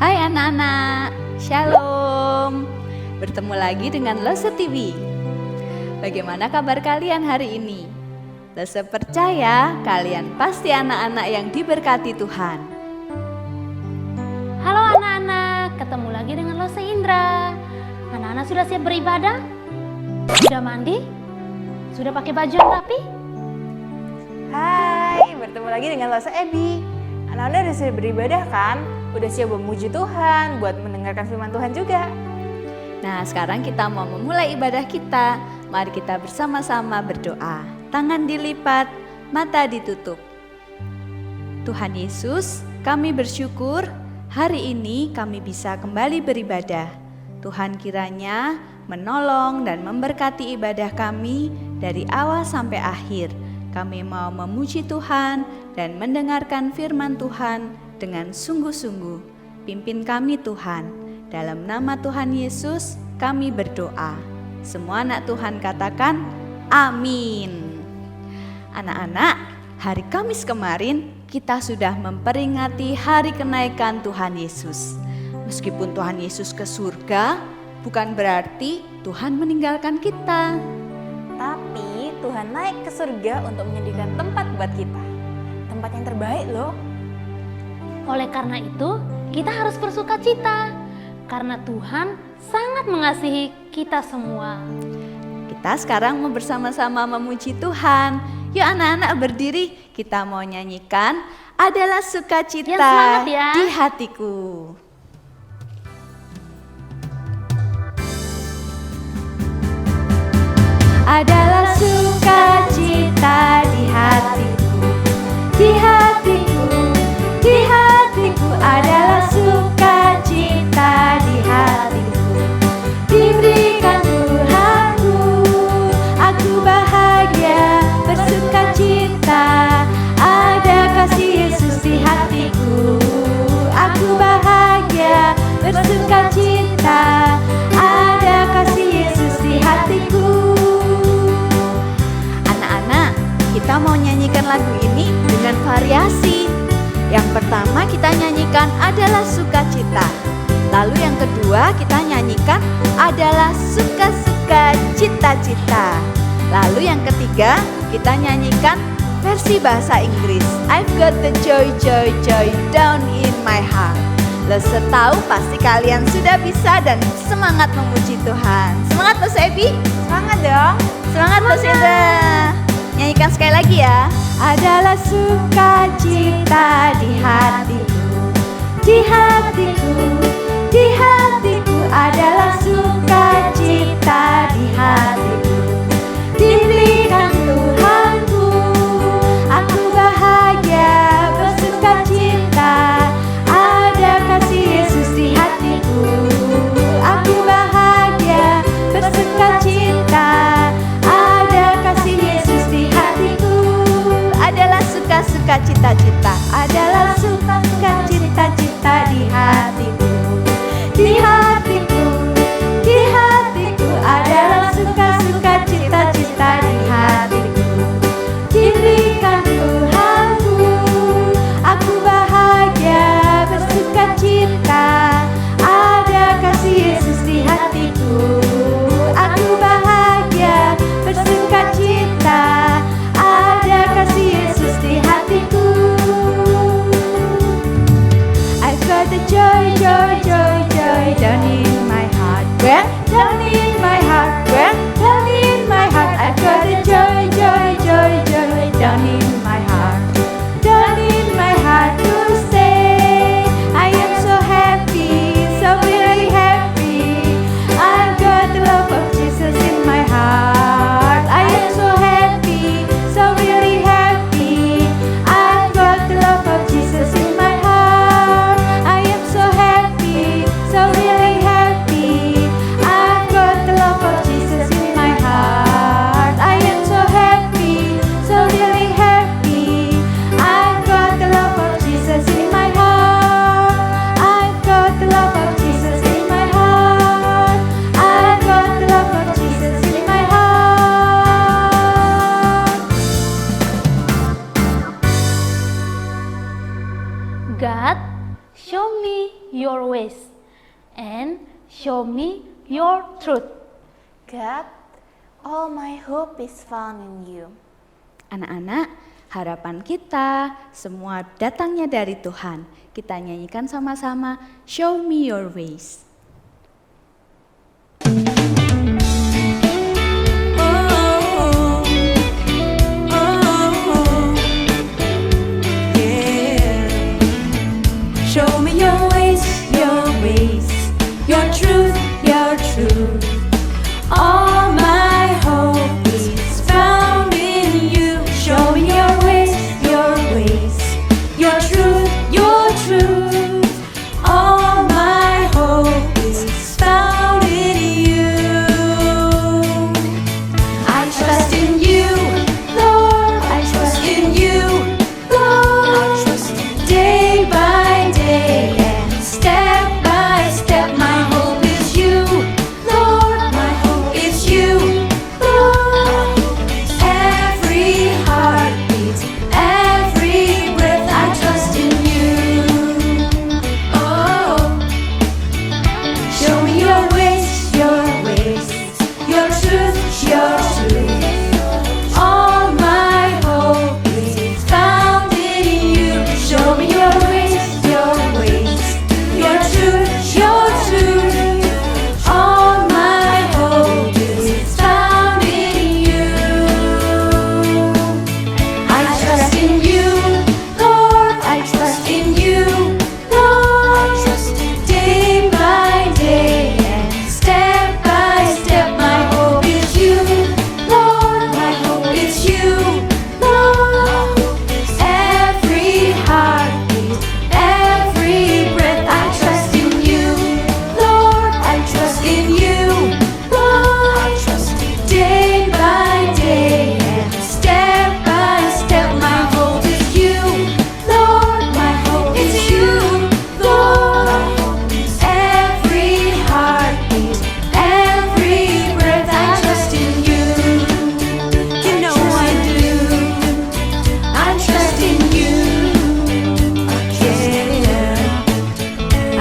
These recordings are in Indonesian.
Hai anak-anak, Shalom. Bertemu lagi dengan Lose TV. Bagaimana kabar kalian hari ini? Lose percaya kalian pasti anak-anak yang diberkati Tuhan. Halo anak-anak, ketemu lagi dengan Lose Indra. Anak-anak sudah siap beribadah? Sudah mandi? Sudah pakai baju yang rapi? Hai, bertemu lagi dengan Lose Ebi. Anak-anak udah siap beribadah kan? Udah siap memuji Tuhan, buat mendengarkan firman Tuhan juga. Nah, sekarang kita mau memulai ibadah kita. Mari kita bersama-sama berdoa. Tangan dilipat, mata ditutup. Tuhan Yesus, kami bersyukur hari ini kami bisa kembali beribadah. Tuhan kiranya menolong dan memberkati ibadah kami dari awal sampai akhir. Kami mau memuji Tuhan dan mendengarkan firman Tuhan dengan sungguh-sungguh. Pimpin kami Tuhan. Dalam nama Tuhan Yesus kami berdoa. Semua anak Tuhan katakan amin. Anak-anak, hari Kamis kemarin kita sudah memperingati hari kenaikan Tuhan Yesus. Meskipun Tuhan Yesus ke surga, bukan berarti Tuhan meninggalkan kita. Tapi Tuhan naik ke surga untuk menyediakan tempat buat kita. Tempat yang terbaik loh. Oleh karena itu, kita harus bersukacita. Karena Tuhan sangat mengasihi kita semua. Kita sekarang mau bersama-sama memuji Tuhan. Yuk anak-anak berdiri, kita mau nyanyikan Adalah Sukacita Yang semangat ya. Di Hatiku. Adalah sukacita di hatiku, di hatiku, di hatiku. Adalah sukacita di hatiku, diberikan Tuhanku. Aku bahagia bersukacita, ada kasih Yesus di hatiku. Aku bahagia bersukacita, ada kasih Yesus di hatiku. Kita mau nyanyikan lagu ini dengan variasi. Yang pertama kita nyanyikan adalah sukacita. Lalu yang kedua kita nyanyikan adalah suka-suka cita-cita. Lalu yang ketiga kita nyanyikan versi bahasa Inggris. I've got the joy, joy, joy down in my heart. Lose tahu pasti kalian sudah bisa dan semangat memuji Tuhan. Semangat Lose Ebi? Semangat dong. Semangat Lose Indra. Nyanyikan sekali lagi ya. Adalah sukacita di hatiku, di hatiku, di hatiku. Adalah sukacita di hatiku, diberikan Tuhanku. Aku bahagia bersukacita, ada kasih Yesus di hatiku. Aku bahagia bersukacita, ada kasih Yesus di hatiku. Adalah suka-suka cita-cita, adalah suka-suka cita-cita di hatiku, di hatiku, di hatiku. Adalah suka-suka cita-cita di hatiku, diberikan Tuhanku. Aku bahagia bersukacita, ada kasih Yesus di hatiku. Aku bahagia bersukacita, ada kasih Yesus di hatiku. I've got the joy, joy, joy, joy down in my heart. Where? Down in my heart. Where? Down in my heart. I've got the joy, joy, joy, joy down in my heart. Down in my heart to say I am so happy, so very happy. I've got the love of Jesus in my heart. I am so happy, so very happy. I've got the love of Jesus in my heart. I am so happy, so very happy. I've got the love of Jesus in my heart. I am so happy, so very happy. I've got the love of Jesus in my heart. I've got the love of Jesus in my heart. I've got the love of Jesus in my heart. God show me your ways and show me your truth. God, all my hope is found in you. Anak-anak, harapan kita semua datangnya dari Tuhan. Kita nyanyikan sama-sama, show me your ways. Show me your ways, your truth, your truth. All my hope is found in you. Show me your ways, your truth, your truth. All my hope is found in you. I trust in you, Lord. I trust in you, Lord. I trust day by day and step by step. My hope is you, Lord. My hope is you, Lord. Every heartbeat, every breath, I trust in you. Oh, show me your ways, your truth, your truth. All my hope is found in you. Show me your ways, your truth, your truth. All my hope is found in you. I trust in you, Lord. I trust in you, Lord. Day by day and step by step. My hope is you, Lord. My hope is you, Lord. Every heartbeat, every breath, I trust in you, Lord. I trust in you, Lord. Day by day and step by step. My hope is you, Lord. My hope is you, Lord. Every heartbeat, every breath, I trust in you. You know I do. I trust in you. Yeah.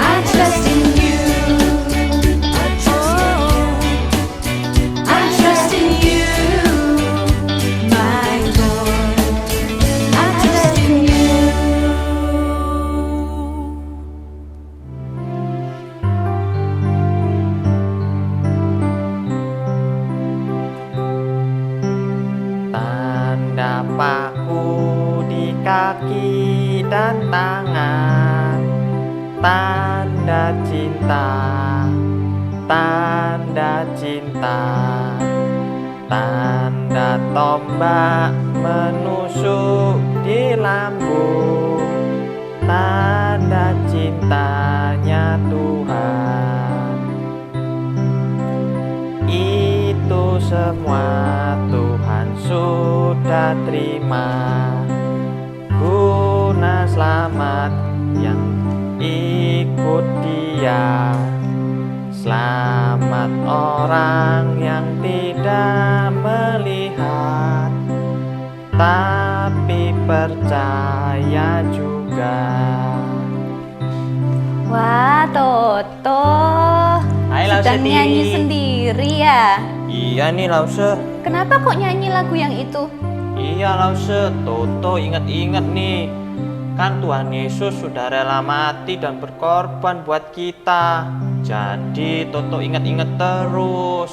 I trust in you. I trust in you, my Lord. I trust in you. Tanda paku di kaki dan tangan, tanda cinta, tanda cinta. Tanda tombak menusuk di lambung, tanda cintanya Tuhan. Itu semua Tuhan sudah terima, guna selamat yang ikut Dia. Selamat orang yang tidak melihat, tapi percaya juga. Wah, Toto, Hai, Lause sedang Di. nyanyi sendiri ya? Iya nih Lause. Kenapa kok nyanyi lagu yang itu? Iya Lause, Toto ingat-ingat nih. Kan Tuhan Yesus sudah rela mati dan berkorban buat kita. Jadi Toto ingat-ingat terus.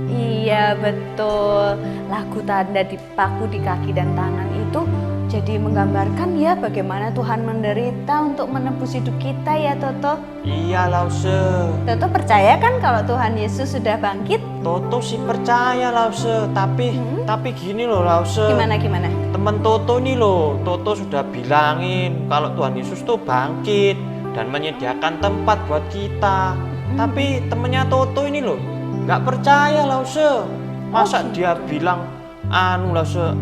Iya betul, lagu tanda dipaku di kaki dan tangan itu jadi menggambarkan ya bagaimana Tuhan menderita untuk menebus hidup kita ya Toto. Iya Lause. Toto percaya kan kalau Tuhan Yesus sudah bangkit? Toto sih percaya Lause, tapi gini loh Lause. Gimana? Temen Toto nih loh, Toto sudah bilangin kalau Tuhan Yesus tuh bangkit dan menyediakan tempat buat kita. Tapi temennya Toto ini loh nggak percaya Lause. Masa dia bilang Lause,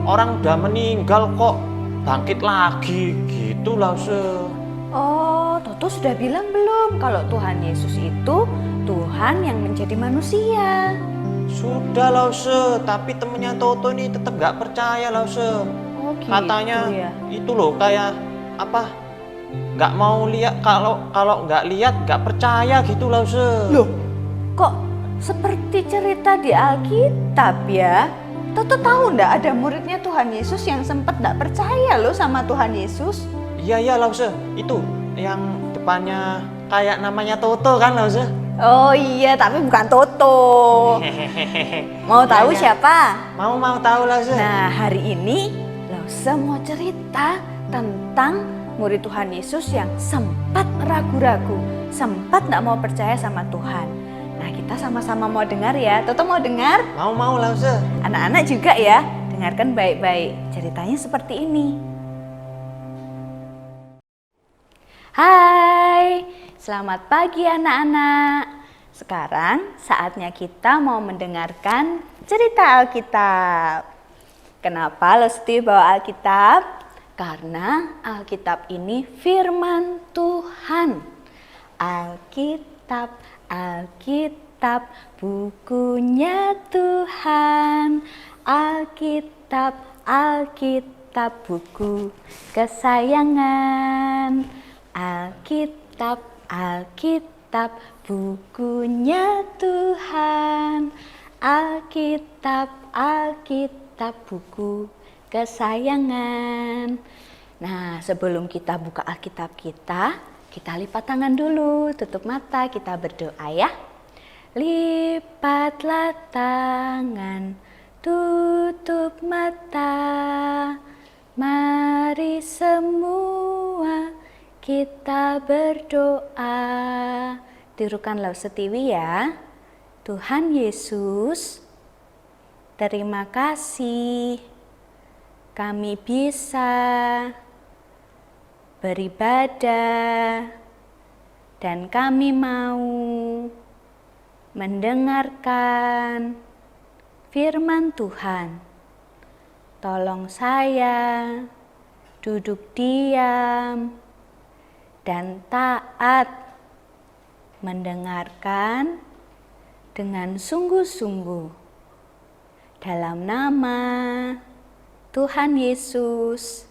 orang udah meninggal kok bangkit lagi gitu Lause. Oh, Toto sudah bilang belum kalau Tuhan Yesus itu Tuhan yang menjadi manusia? Sudah Lause, tapi temennya Toto ini tetap nggak percaya Lause. Oh gitu Katanya ya. itu loh kayak apa, nggak mau lihat, kalau nggak lihat nggak percaya gitu Lause. Loh, kok seperti cerita di Alkitab ya? Toto tahu ndak ada muridnya Tuhan Yesus yang sempat ndak percaya loh sama Tuhan Yesus? Iya Lause, itu yang depannya kayak namanya Toto kan Lause. Oh iya, tapi bukan Toto. Mau tahu siapa? Mau tahu Lause. Nah, hari ini Lause mau cerita tentang murid Tuhan Yesus yang sempat ragu-ragu, sempat ndak mau percaya sama Tuhan. Nah, kita sama-sama mau dengar ya. Toto mau dengar? Mau Lause. Anak-anak juga ya, dengarkan baik-baik. Ceritanya seperti ini. Hai, selamat pagi anak-anak. Sekarang saatnya kita mau mendengarkan cerita Alkitab. Kenapa Lesti bawa Alkitab? Karena Alkitab ini firman Tuhan. Alkitab, Alkitab, bukunya Tuhan. Alkitab, Alkitab, buku kesayangan. Alkitab, Alkitab, bukunya Tuhan. Alkitab, Alkitab, buku kesayangan. Nah, sebelum kita buka Alkitab kita lipat tangan dulu, tutup mata, kita berdoa ya. Lipatlah tangan, tutup mata, mari semua kita berdoa. Tirukan Lause TV ya. Tuhan Yesus, terima kasih kami bisa beribadah dan kami mau mendengarkan firman Tuhan. Tolong saya duduk diam dan taat mendengarkan dengan sungguh-sungguh. Dalam nama Tuhan Yesus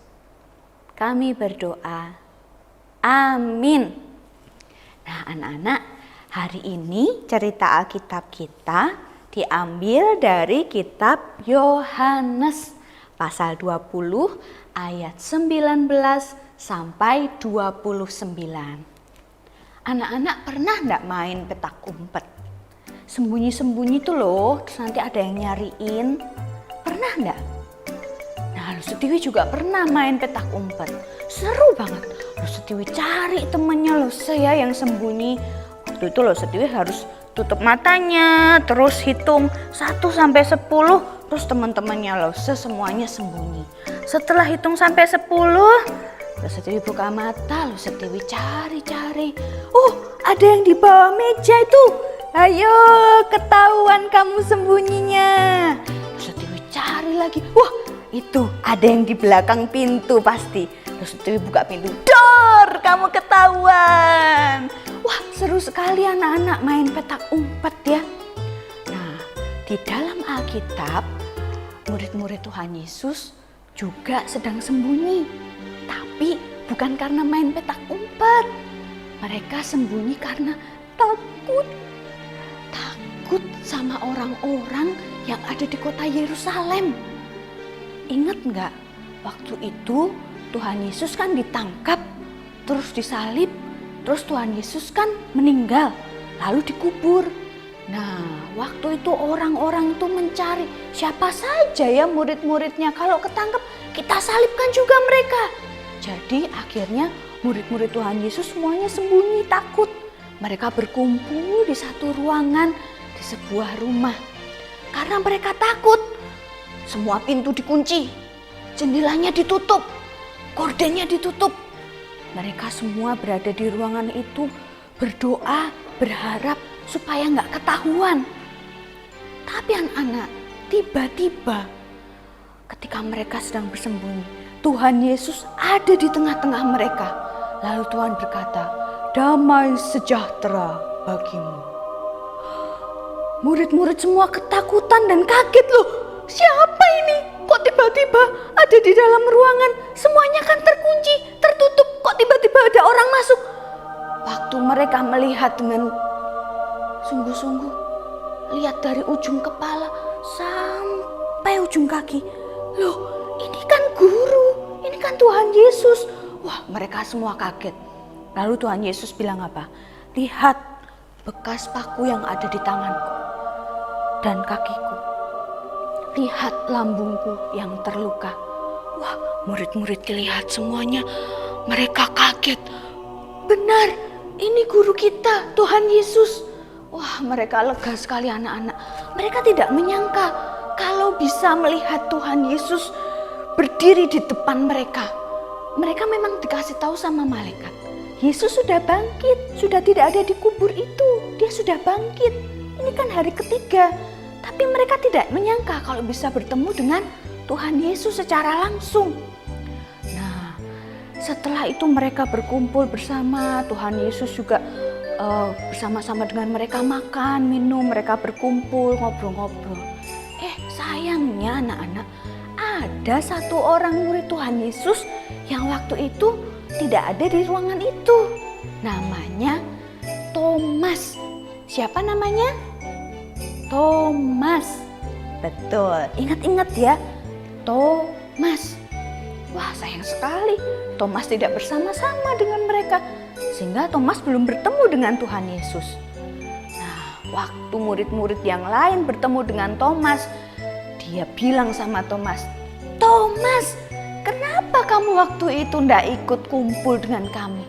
kami berdoa. Amin. Nah anak-anak, hari ini cerita Alkitab kita diambil dari kitab Yohanes pasal 20 ayat 19 sampai 29. Anak-anak pernah enggak main petak umpet? Sembunyi-sembunyi tuh loh, terus nanti ada yang nyariin. Pernah enggak? Nah, Luse Tiwi juga pernah main petak umpet. Seru banget. Luse Tiwi cari temennya Luse ya yang sembunyi. Waktu itu Luse Tiwi harus tutup matanya, terus hitung 1 sampai 10, terus teman-temannya Luse semuanya sembunyi. Setelah hitung sampai 10, Luse Tiwi buka mata, Luse Tiwi cari-cari. Oh, ada yang di bawah meja itu. Ayo, ketahuan kamu sembunyinya. Luse Tiwi cari lagi. Wah, itu ada yang di belakang pintu pasti. Luse Tiwi buka pintu. Dor, kamu ketahuan. Wah, seru sekali anak-anak main petak umpet ya. Nah, di dalam Alkitab, murid-murid Tuhan Yesus juga sedang sembunyi. Tapi bukan karena main petak umpet. Mereka sembunyi karena takut. Takut sama orang-orang yang ada di kota Yerusalem. Ingat nggak? Waktu itu Tuhan Yesus kan ditangkap, terus disalib, terus Tuhan Yesus kan meninggal, lalu dikubur. Nah, waktu itu orang-orang itu mencari siapa saja ya murid-muridnya. Kalau ketangkep, kita salibkan juga mereka. Jadi akhirnya murid-murid Tuhan Yesus semuanya sembunyi takut. Mereka berkumpul di satu ruangan di sebuah rumah. Karena mereka takut, semua pintu dikunci, jendelanya ditutup, gordennya ditutup. Mereka semua berada di ruangan itu berdoa, berharap supaya nggak ketahuan. Tapi anak-anak, tiba-tiba ketika mereka sedang bersembunyi, Tuhan Yesus ada di tengah-tengah mereka. Lalu Tuhan berkata, damai sejahtera bagimu. Murid-murid semua ketakutan dan kaget loh. Siapa ini? Kok tiba-tiba ada di dalam ruangan? Semuanya kan terkunci, tertutup. Kok tiba-tiba ada mereka melihat dengan sungguh-sungguh, lihat dari ujung kepala sampai ujung kaki. Loh, ini kan guru, ini kan Tuhan Yesus. Wah, mereka semua kaget. Lalu Tuhan Yesus bilang apa? Lihat bekas paku yang ada di tanganku dan kakiku. Lihat lambungku yang terluka. Wah, murid-murid lihat semuanya. Mereka kaget. Benar, ini guru kita, Tuhan Yesus. Wah, mereka lega sekali anak-anak. Mereka tidak menyangka kalau bisa melihat Tuhan Yesus berdiri di depan mereka. Mereka memang dikasih tahu sama malaikat. Yesus sudah bangkit, sudah tidak ada di kubur itu. Dia sudah bangkit. Ini kan hari ketiga. Tapi mereka tidak menyangka kalau bisa bertemu dengan Tuhan Yesus secara langsung. Nah, setelah itu mereka berkumpul bersama. Tuhan Yesus juga bersama-sama dengan mereka makan, minum, mereka berkumpul, ngobrol-ngobrol. Sayangnya anak-anak, ada satu orang murid Tuhan Yesus yang waktu itu tidak ada di ruangan itu. Namanya Thomas. Siapa namanya? Thomas. Betul, ingat-ingat ya, Thomas. Wah, sayang sekali Thomas tidak bersama-sama dengan mereka, sehingga Thomas belum bertemu dengan Tuhan Yesus. Nah, waktu murid-murid yang lain bertemu dengan Thomas, dia bilang sama Thomas, Thomas, kenapa kamu waktu itu tidak ikut kumpul dengan kami?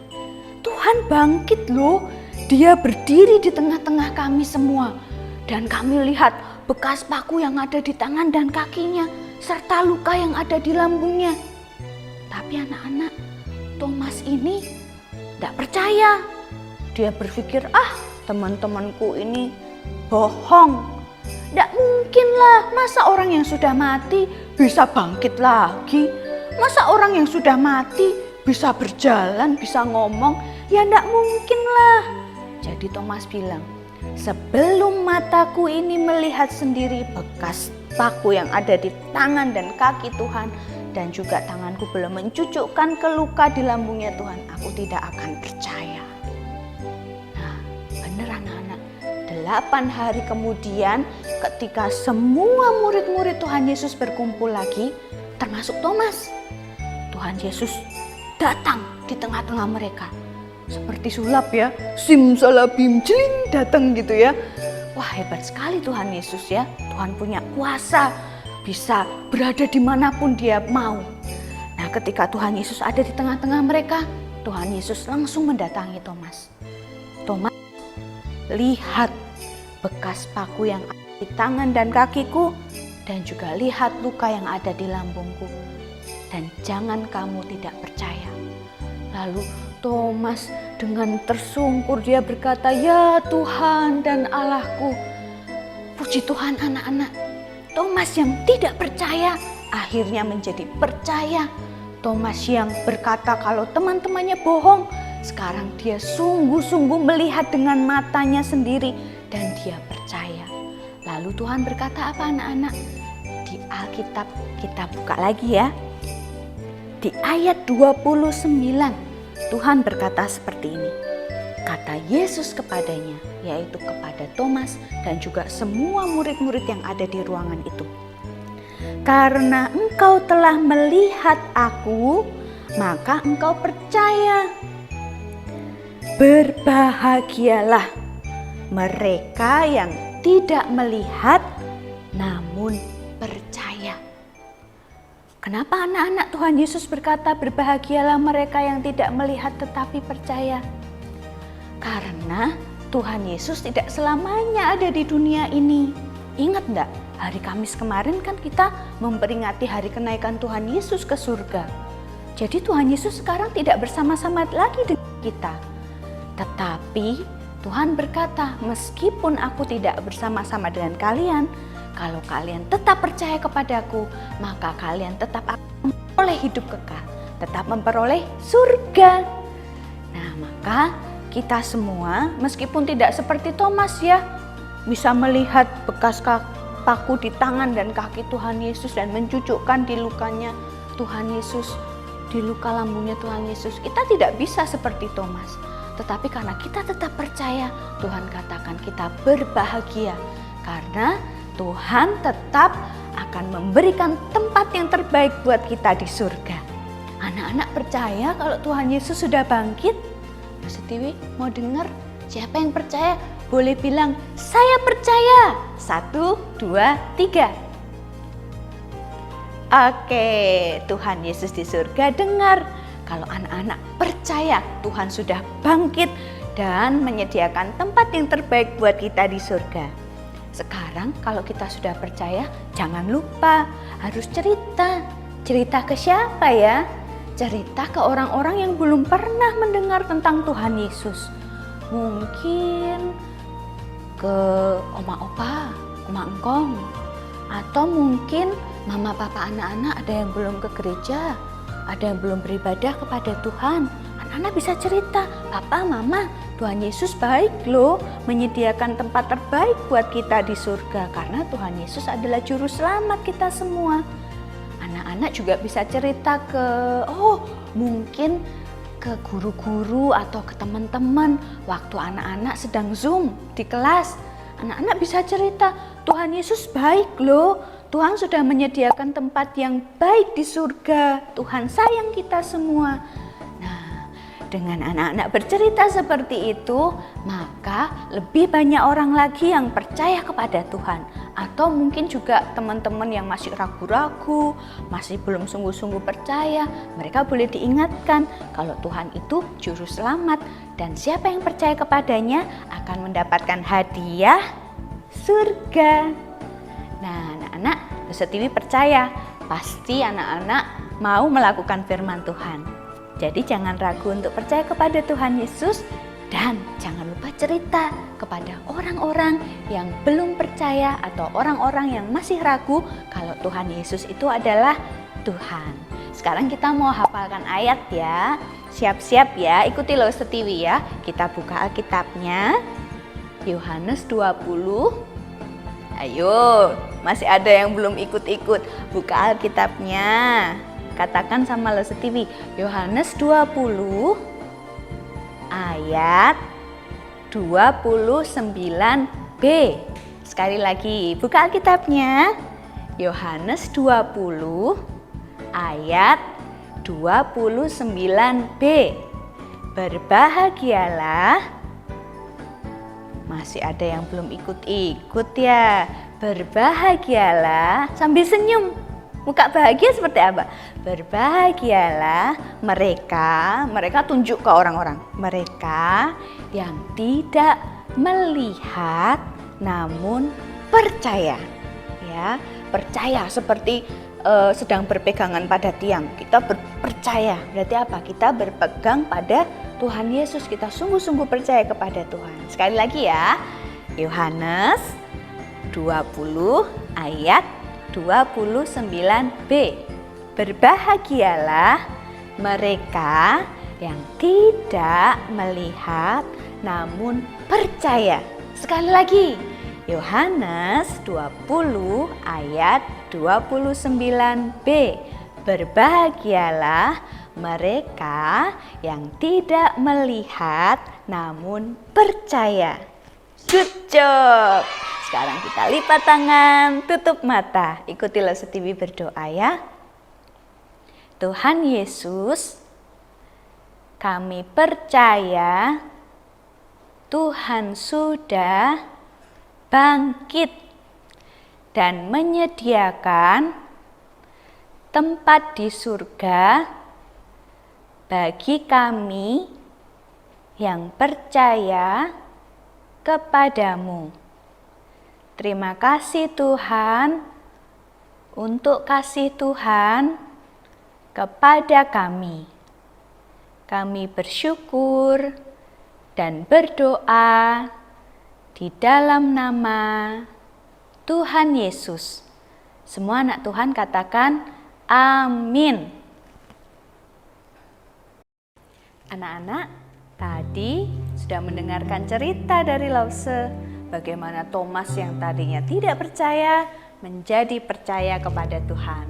Tuhan bangkit loh, dia berdiri di tengah-tengah kami semua. Dan kami lihat bekas paku yang ada di tangan dan kakinya, serta luka yang ada di lambungnya. Tapi anak-anak, Thomas ini tidak percaya. Dia berpikir, teman-temanku ini bohong. Tidak mungkinlah, masa orang yang sudah mati bisa bangkit lagi? Masa orang yang sudah mati bisa berjalan, bisa ngomong? Ya tidak mungkinlah. Jadi Thomas bilang, sebelum mataku ini melihat sendiri bekas paku yang ada di tangan dan kaki Tuhan, dan juga tanganku belum mencucukkan ke luka di lambungnya Tuhan, aku tidak akan percaya. Nah, benar anak-anak, 8 hari kemudian ketika semua murid-murid Tuhan Yesus berkumpul lagi, termasuk Thomas, Tuhan Yesus datang di tengah-tengah mereka. Seperti sulap ya, simsalabim jeling datang gitu ya. Wah, hebat sekali Tuhan Yesus ya. Tuhan punya kuasa, bisa berada dimanapun dia mau. Nah, ketika Tuhan Yesus ada di tengah-tengah mereka, Tuhan Yesus langsung mendatangi Thomas. Thomas, lihat bekas paku yang ada di tangan dan kakiku, dan juga lihat luka yang ada di lambungku. Dan jangan kamu tidak percaya. Lalu Thomas dengan tersungkur dia berkata, ya Tuhan dan Allahku. Puji Tuhan anak-anak, Thomas yang tidak percaya akhirnya menjadi percaya. Thomas yang berkata kalau teman-temannya bohong, sekarang dia sungguh-sungguh melihat dengan matanya sendiri dan dia percaya. Lalu Tuhan berkata apa anak-anak? Di Alkitab kita buka lagi ya. Di ayat 29 Tuhan berkata seperti ini. Kata Yesus kepadanya, yaitu kepada Thomas dan juga semua murid-murid yang ada di ruangan itu. Karena engkau telah melihat aku, maka engkau percaya. Berbahagialah mereka yang tidak melihat namun percaya. Kenapa anak-anak Tuhan Yesus berkata berbahagialah mereka yang tidak melihat tetapi percaya? Karena Tuhan Yesus tidak selamanya ada di dunia ini. Ingat enggak? Hari Kamis kemarin kan kita memperingati hari kenaikan Tuhan Yesus ke surga. Jadi Tuhan Yesus sekarang tidak bersama-sama lagi dengan kita. Tetapi Tuhan berkata, meskipun aku tidak bersama-sama dengan kalian, kalau kalian tetap percaya kepadaku, maka kalian tetap akan memperoleh hidup kekal, tetap memperoleh surga. Nah, maka kita semua meskipun tidak seperti Thomas ya, bisa melihat bekas paku di tangan dan kaki Tuhan Yesus dan mencucukkan di lukanya Tuhan Yesus, di luka lambungnya Tuhan Yesus. Kita tidak bisa seperti Thomas. tetapi karena kita tetap percaya, Tuhan katakan kita berbahagia karena Tuhan tetap akan memberikan tempat yang terbaik buat kita di surga. Anak-anak percaya kalau Tuhan Yesus sudah bangkit? Setiwi mau dengar? Siapa yang percaya? Boleh bilang, saya percaya. 1, 2, 3. Oke, Tuhan Yesus di surga dengar. Kalau anak-anak percaya Tuhan sudah bangkit dan menyediakan tempat yang terbaik buat kita di surga. Sekarang kalau kita sudah percaya, jangan lupa harus cerita. Cerita ke siapa ya? Cerita ke orang-orang yang belum pernah mendengar tentang Tuhan Yesus. Mungkin ke oma opa, oma engkong, atau mungkin mama papa anak-anak ada yang belum ke gereja, ada yang belum beribadah kepada Tuhan. Anak-anak bisa cerita, papa, mama, Tuhan Yesus baik loh, menyediakan tempat terbaik buat kita di surga karena Tuhan Yesus adalah juru selamat kita semua. Anak-anak juga bisa cerita ke, mungkin ke guru-guru atau ke teman-teman waktu anak-anak sedang Zoom di kelas. Anak-anak bisa cerita, Tuhan Yesus baik loh, Tuhan sudah menyediakan tempat yang baik di surga, Tuhan sayang kita semua. Nah, dengan anak-anak bercerita seperti itu, maka lebih banyak orang lagi yang percaya kepada Tuhan. Atau mungkin juga teman-teman yang masih ragu-ragu, masih belum sungguh-sungguh percaya, mereka boleh diingatkan kalau Tuhan itu juru selamat dan siapa yang percaya kepadanya akan mendapatkan hadiah surga. Nah, anak-anak, Setiwi percaya pasti anak-anak mau melakukan firman Tuhan. Jadi jangan ragu untuk percaya kepada Tuhan Yesus dan jangan lupa cerita kepada orang-orang yang belum percaya atau orang-orang yang masih ragu kalau Tuhan Yesus itu adalah Tuhan. Sekarang kita mau hafalkan ayat ya. Siap-siap ya, ikuti loh Setiwi ya. Kita buka Alkitabnya. Yohanes 20. Ayo, masih ada yang belum ikut-ikut. Buka Alkitabnya. Katakan sama lo Setiwi. Yohanes 20 ayat 29b. Sekali lagi, buka Alkitabnya. Yohanes 20 ayat 29b. Berbahagialah. Masih ada yang belum ikut-ikut ya. Berbahagialah sambil senyum. Muka bahagia seperti apa? Berbahagialah mereka tunjuk ke orang-orang. Mereka yang tidak melihat namun percaya. Ya, percaya seperti sedang berpegangan pada tiang. Kita percaya. Berarti apa? Kita berpegang pada Tuhan Yesus. Kita sungguh-sungguh percaya kepada Tuhan. Sekali lagi ya. Yohanes 20 ayat 29b. Berbahagialah mereka yang tidak melihat namun percaya. Sekali lagi. Yohanes 20 ayat 29b. Berbahagialah mereka yang tidak melihat namun percaya. Good job. Sekarang kita lipat tangan, tutup mata. Ikutilah Setiwi berdoa ya. Tuhan Yesus, kami percaya Tuhan sudah bangkit dan menyediakan tempat di surga bagi kami yang percaya kepadamu. Terima kasih Tuhan untuk kasih Tuhan kepada kami. Kami bersyukur dan berdoa di dalam nama Tuhan Yesus. Semua anak Tuhan katakan amin. Anak-anak, tadi sudah mendengarkan cerita dari Lause bagaimana Thomas yang tadinya tidak percaya menjadi percaya kepada Tuhan.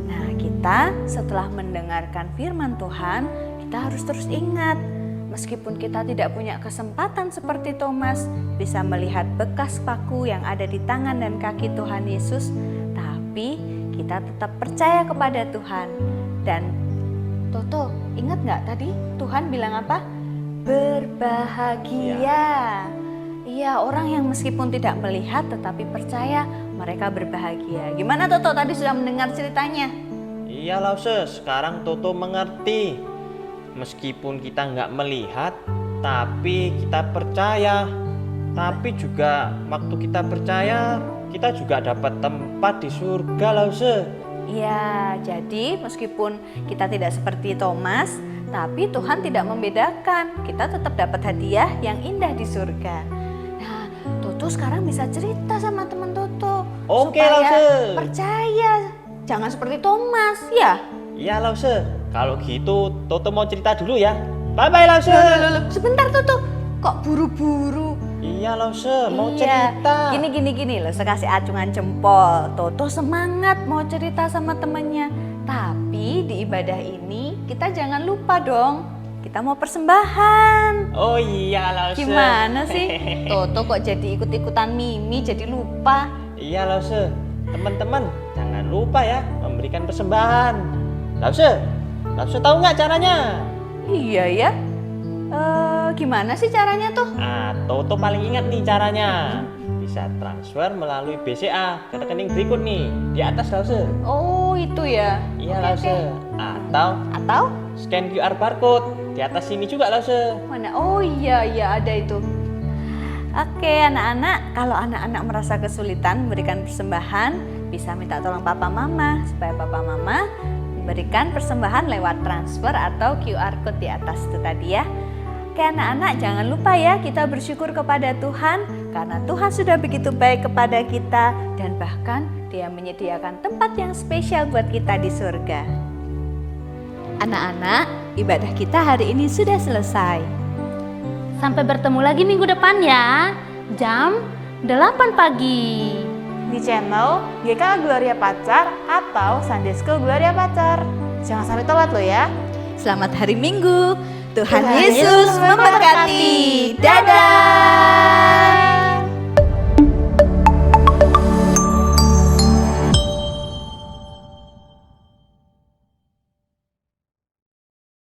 Nah, kita setelah mendengarkan firman Tuhan, kita harus terus ingat meskipun kita tidak punya kesempatan seperti Thomas bisa melihat bekas paku yang ada di tangan dan kaki Tuhan Yesus, tapi kita tetap percaya kepada Tuhan. Dan Toto, ingat nggak tadi Tuhan bilang apa? Berbahagia. Iya, orang yang meskipun tidak melihat tetapi percaya, mereka berbahagia. Gimana Toto, tadi sudah mendengar ceritanya? Iya Lause, sekarang Toto mengerti. Meskipun kita nggak melihat, tapi kita percaya. Tapi juga waktu kita percaya, kita juga dapat tempat di surga Lause. Iya, jadi meskipun kita tidak seperti Thomas, tapi Tuhan tidak membedakan. Kita tetap dapat hadiah yang indah di surga. Nah, Toto sekarang bisa cerita sama teman Toto. Oke, supaya Lause. percaya. Jangan seperti Thomas, ya? Iya Lause, kalau gitu Toto mau cerita dulu ya. Bye-bye Lause. Sebentar Toto, kok buru-buru? Iya Lause, mau Iya, cerita. Gini loh, saya kasih acungan jempol. Toto semangat mau cerita sama temannya. Tapi di ibadah ini kita jangan lupa dong, kita mau persembahan. Oh iya Lause. Gimana sih? Toto kok jadi ikut-ikutan Mimi, jadi lupa. Iya Lause, teman-teman jangan lupa ya memberikan persembahan. Lause tahu nggak caranya? Iya ya. Gimana sih caranya tuh? Toto paling ingat nih caranya. Bisa transfer melalui BCA ke rekening berikut nih di atas Lause. Oh itu ya. Iya Oke, Lause. Atau scan QR barcode di atas sini juga Lause. mana? Oh iya ada itu. Oke anak-anak, kalau anak-anak merasa kesulitan memberikan persembahan, bisa minta tolong papa mama supaya papa mama memberikan persembahan lewat transfer atau QR code di atas itu tadi ya. Oke anak-anak, jangan lupa ya kita bersyukur kepada Tuhan karena Tuhan sudah begitu baik kepada kita dan bahkan Dia menyediakan tempat yang spesial buat kita di surga. Anak-anak, ibadah kita hari ini sudah selesai. Sampai bertemu lagi minggu depan ya, jam 8 pagi. Di channel GK Gloria Pacar atau Sunday School Gloria Pacar. Jangan sampai telat lo ya. Selamat hari Minggu. Tuhan Tuhan Yesus Yesus memberkati.